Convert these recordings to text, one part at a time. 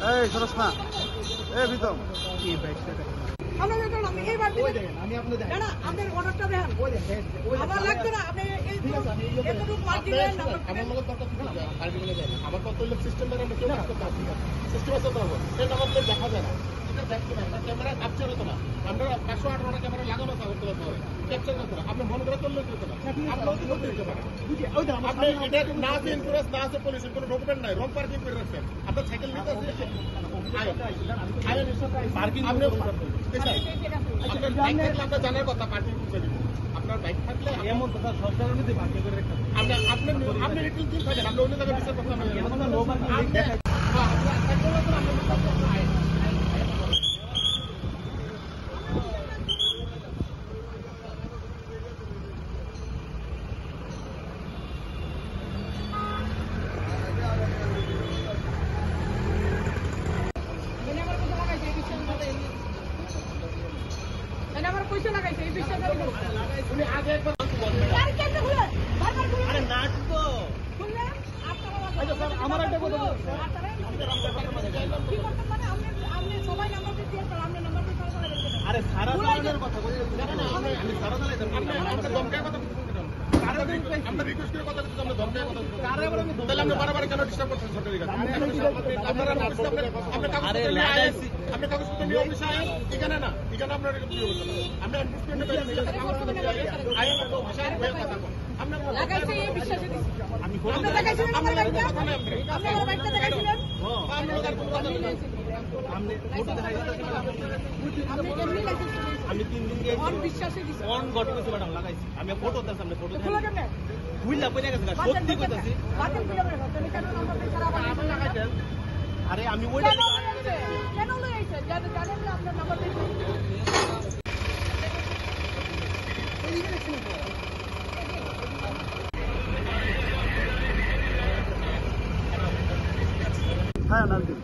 এই সরস না এই বিতম কি বাইকটা আমরা দেখুন আমি এইবার আমি আপনি দেখেন না আপনার অর্ডারটা দেন আমার লাগবে না আপনি এই এতটুকু মার্জিন দেন আমার মনে দরকার ছিল আর্টিকেলে দেন আমার কত হলো সিস্টেম দ্বারা আমরা কেউ কাজ করতে পারছি না সিস্টেম আছে তো এই নাম্বার প্লেট দেখা যায় না এটা দেখতে না ক্যামেরা ক্যাপচার হতো না আমরা 518টা ক্যামেরা লাগানো করতে পারবো ক্যাপচার করতে না আপনি মন করে করলে হতো না আপনিও তো করতে দিতে পারেন ওই তো আপনি এটা না আছে ইনফুরেন্স না আছে পুলিশের কোনো ডকুমেন্ট নাই রং পার্কিং করে রাখছেন আপনার সাইকেল নিতে আছে পার্কিং আপনি আপনার বাইক থাকলে আমরা জানার কথা পার্কিং করতে দিব আপনার বাইক থাকলে এমন তো স্যার সরকারের মধ্যে পার্কিং করে রাখতে আপনি রিটেল দিন থাকেন আমরা অন্য জায়গায় বিচার করতে হবে এমন নো পার্কিং দেখাই আমার পয়সা লাগাইছে এই বিশ্বাস উনি আগে একবার আর কেন খুলে বারবার খুলে আরে নাট তো খুললে আচ্ছা স্যার আমার একটা কথা কি করতে মানে আপনি সবাই নাম্বার দিয়ে আপনি নাম্বার দিয়ে কল করে দেন আরে সারা ধরনের কথা বলি আমি সারা দালাই আপনি দমকায় কথা বলতে আমরা রিকোয়েস্ট করে কথা বলতে আমরা দমকায় কথা বলতে তাহলে আপনি বারবার কেন ডিস্টার্ব করছেন সরকারি কাজ আপনারা আপনি কাগজপত্র নিয়ে অফিসে আইন এখানে না এখানে আপনার আমরা লাগাইছে এই বিশ্বাসে আমি আপনি দেখাইছিলেন আমার বাইকটা আপনি আমার বাইকটা দেখাইছিলেন আপনি ফটো দেখাই আপনি কেমনি লাগাইছেন আমি 3 দিন গিয়ে অন বিশ্বাসে দিছেন অন ঘটে কিছু ম্যাডাম লাগাইছি আমি ফটো তার সামনে ফটো খোলা কেমনে ভুললা পড়ে গেছে সত্যি কইতাছি বাতিল কিভাবে হচ্ছে কেন নাম্বার দিয়ে সারা বাড়ি লাগাইছেন আরে আমি ওইটা কেন লাগাইছে জানেন না আপনার নাম্বার দিয়েছে হ্যাঁ নাম দিন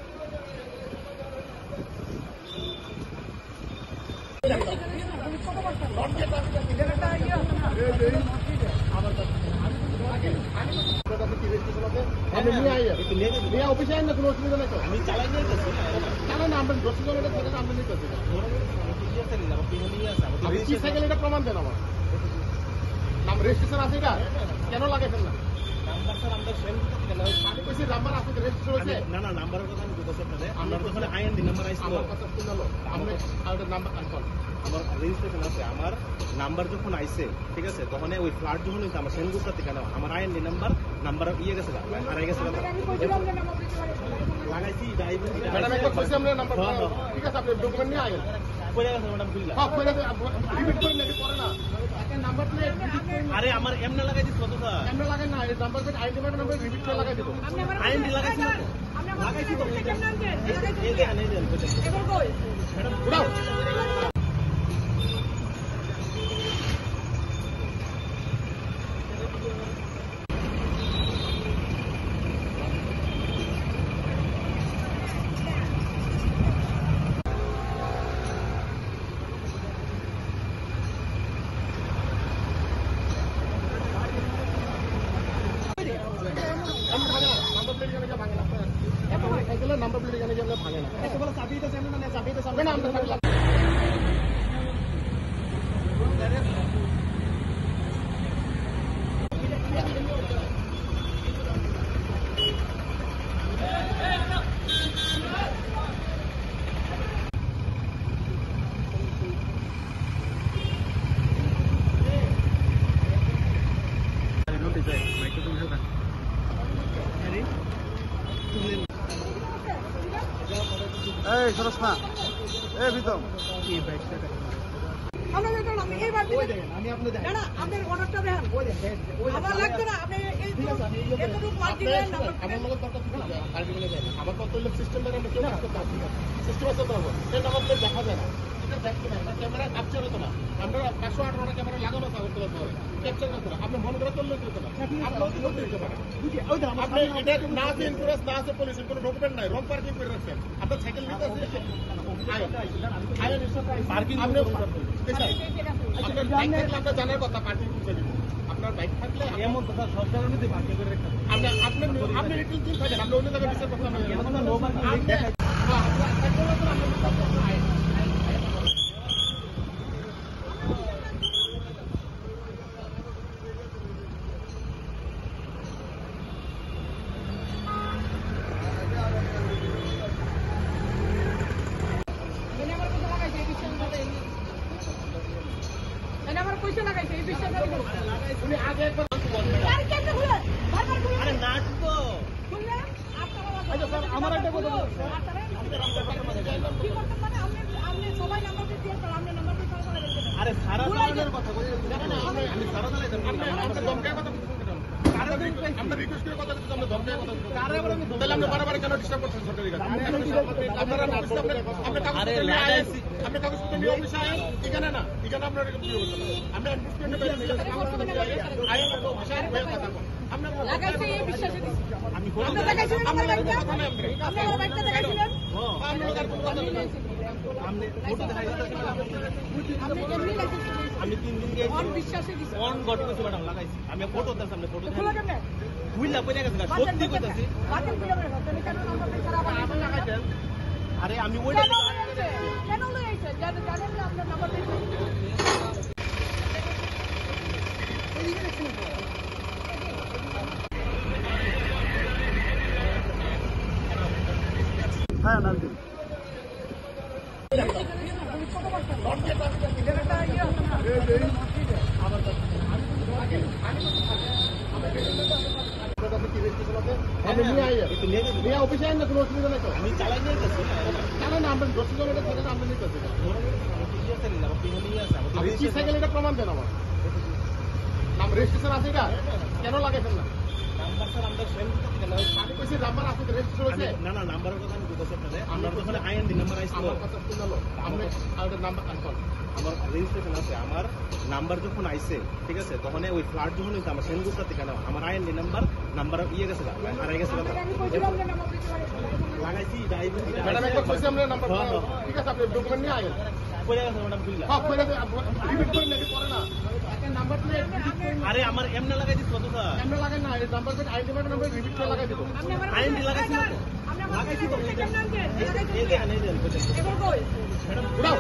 অফিসে আইন না কোনো অসুবিধা নাই তো আমি চালাই নিয়ে গেছি কেন না আমরা 10 জনের থেকে আমরা নিতেছি আপনি কি সাইকেল এটা প্রমাণ দেন আমার নাম রেজিস্ট্রেশন আছে এটা কেন লাগাইছেন না নাম্বার স্যার আমরা সেন্ড করতে গেলাম আমি কইছি নাম্বার আছে রেজিস্ট্রেশন হয়েছে না নাম্বারের কথা আমি বলতেছি আপনাদের আমরা তো ওখানে আইএনডি নাম্বার আইছিল আমার কথা শুনলো আপনি আমাদের নাম্বার কনফার্ম আমার রেজিস্ট্রেশন আছে আমার নাম্বার যখন আইছে ঠিক আছে তখন ওই ফ্ল্যাট যখন হয়েছে আমার সেন্ড করতে কেন আমার আইএনডি নাম্বার ইয়ে গেছে হারাই গেছে আমি কইছিলাম যে নাম্বার দিতে লাগাইছি ম্যাডাম একটা কইছি আমরা নাম্বার ঠিক আছে আপনি ডকুমেন্ট নিয়ে আইন পড়ে গেছে ম্যাডাম বুঝলা হ্যাঁ কইরা রিপিট করে নাকি করে না একটা নাম্বার প্লেট আরে আমার এমনা লাগাই দিছ কত স্যার আমরা লাগাই না এই number plate ID number repeat করে লাগাই দেব আপনি আমার আইএনডি লাগাইছি না আপনি আমার লাগাইছি তো কেমন আনছেন এই দেখেন এবার কই ম্যাডাম উড়াও নাম্বার প্লেট এখানে গিয়ে ভাঙে না এত বড় চাবিটা সামনে না চাবিটা সামনে না আমরা এই সরস না এই বিতম কি বাইকটা আমরা দেখুন আমি এইবার আমি আপনি দেখেন না আপনার অর্ডারটা দেন আমার লাগবে না আপনি এই এতটুকু মার্জিন দেন আমার মনে দরকার ছিল আর্টিকেলে দেন আমার কত হলো সিস্টেম দ্বারা আমরা কেউ কাজ করতে পারছি না সিস্টেম আছে তো এই নাম্বার প্লেট দেখা যায় না এটা দেখতে না ক্যামেরা ক্যাপচার হতো না আমরা 518টা ক্যামেরা লাগানো করতে পারবো ক্যাপচার করতে না আপনি মন করে করলে হতো না আপনিও তো করতে দিতে পারেন ওই তো আপনি এটা না আছে ইনফুরেন্স না আছে পুলিশের কোনো ডকুমেন্ট নাই রং পার্কিং করে রাখছেন আপনার সাইকেল নিতে আছে পার্কিং আপনি আপনার বাইক থাকলে আমরা জানার কথা পার্কিং করতে দিব আপনার বাইক থাকলে এমন তো স্যার সরকারের মধ্যে পার্কিং করে রাখতে আপনি রিটেল দিন থাকেন আমরা অন্য জায়গায় বিচার করতে হবে এমন নো পার্কিং আমার পয়সা লাগাইছে এই বিশ্বাস উনি আগে একবার আরে নাট তো আমার একটা কথা কি করতে মানে আপনি সবাই নাম্বার দিয়ে আপনি নাম্বার দিয়ে কল করে দেন আরে সারা ধরনের কথা বলি আমি সারা আমরা রিকোয়েস্ট করে কথা বলছি, আমরা ধমকায় কথা বলছি। তাহলে আমরা বারবার কেন ডিস্টার্ব করছেন সরকারি কাজ? আপনারা না আপনি কাগজপত্র নিয়ে আয়েন, আপনি কাগজপত্র নিয়ে অফিসে আয়েন, এখানে না, এখানে আপনার এরকম কি হচ্ছে না। আমরা এনফোর্সমেন্টে বেরিয়ে কাগজপত্র নিয়ে আয়েন, তো অফিসে আয়েন, হয়ে কথা বলেন। আমরা লাগাইছে এই বিশ্বাসে আমি আপনি দেখাইছিলেন আমার বাইকটা কথা নেই আপনি। আপনি আমার বাইকটা দেখাইছিলেন আমরা আর কোনো কথা নেই। আমি ফটো দেখাই আপনি কেমনি লাগাইছেন আমি 3 দিন দিয়ে অন বিশ্বাসে দিছে অন গট কইছি ম্যাডাম লাগাইছি আমি ফটো দেন সামনে ফটো খোলা দেন কেমনে বুইলা পড়ে গেছে সত্যি কইতাছি বাতিল করে বের করতে কেন নাম্বার দিয়ে খারাপ আপনি লাগাইছেন। আরে আমি ওইটা কেন লইছে জানেন না আপনার নাম্বার দিয়ে হ্যাঁ নাম দিন আপনি নিয়ে আইয়েন। একটু নিয়ে যাবেন। নিয়ে অফিসে আইন না, কোনো অসুবিধা নেই তো। আমি চালাই নিয়ে গেছি জানেন না, আমরা 10 কিলোমিটার থেকে আমরা নিতেছি। আপনি কি সাইকেল এটা প্রমাণ দেন আমার। নাম রেজিস্ট্রেশন আছে এটা? কেন লাগাইছেন না? নাম্বার স্যার আমরা সেন্ড করতে গেলাম আমি কইছি নাম্বার আছে, রেজিস্ট্রেশন হয়েছে? না না নাম্বারের কথা আমি বলতে আপনাদের আমার ওখানে আইএনডি নাম্বার আইছিল আমার কথা শুনলো। আপনি আমাদের নাম্বার আনকল। আমার রেজিস্ট্রেশন আছে আমার নাম্বার যখন আইছে ঠিক আছে তখন ওই ফ্ল্যাট যখন হইছে আমার সেনগুপ্তা থেকে না আমার আইএনডি নাম্বার ইয়ে গেছে হারাই গেছে আমি কইছিলাম যে নাম্বার দিয়ে লাগাইছি ম্যাডাম একবার কইছি আমরা নাম্বার, ঠিক আছে আপনি ডকুমেন্ট নিয়ে আইয়েন। পড়ে গেছে ম্যাডাম বুঝলা হ্যাঁ, কইরা রিপিট করেন নাকি পরে না? একটা নাম্বার দিয়ে আরে আমার এমনি লাগাই দিস কত স্যার আমরা লাগাই না, এই নাম্বার করে আইডি নাম্বার রিপিট করে লাগাই দেব। আপনি আমার আইএনডি লাগাইছি না তো আপনি আমার লাগাইছি তো কেমন আনছেন এই দেখেন এবার কই ম্যাডাম উঠাও।